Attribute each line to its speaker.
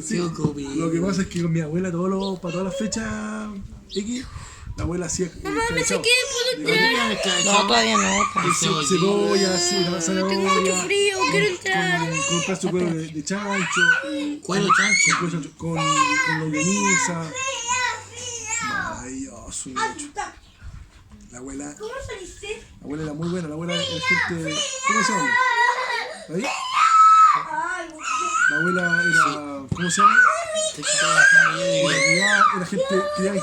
Speaker 1: Sí, lo que pasa es que con mi abuela para todas las fechas X, la abuela hacía
Speaker 2: Mamá, me saqué, ¿puedo entrar?
Speaker 3: No, todavía no.
Speaker 1: cebolla, zanahoria,
Speaker 2: Mucho frío, quiero entrar.
Speaker 1: con un pedazo de cuero de chancho,
Speaker 4: Cuero chancho.
Speaker 1: con longaniza. Maravilloso, mucho. La abuela era muy buena, la abuela era gente. ¿Cómo se llama? ¿Ahí? La abuela era. ¿Cómo se llama? Era gente criada en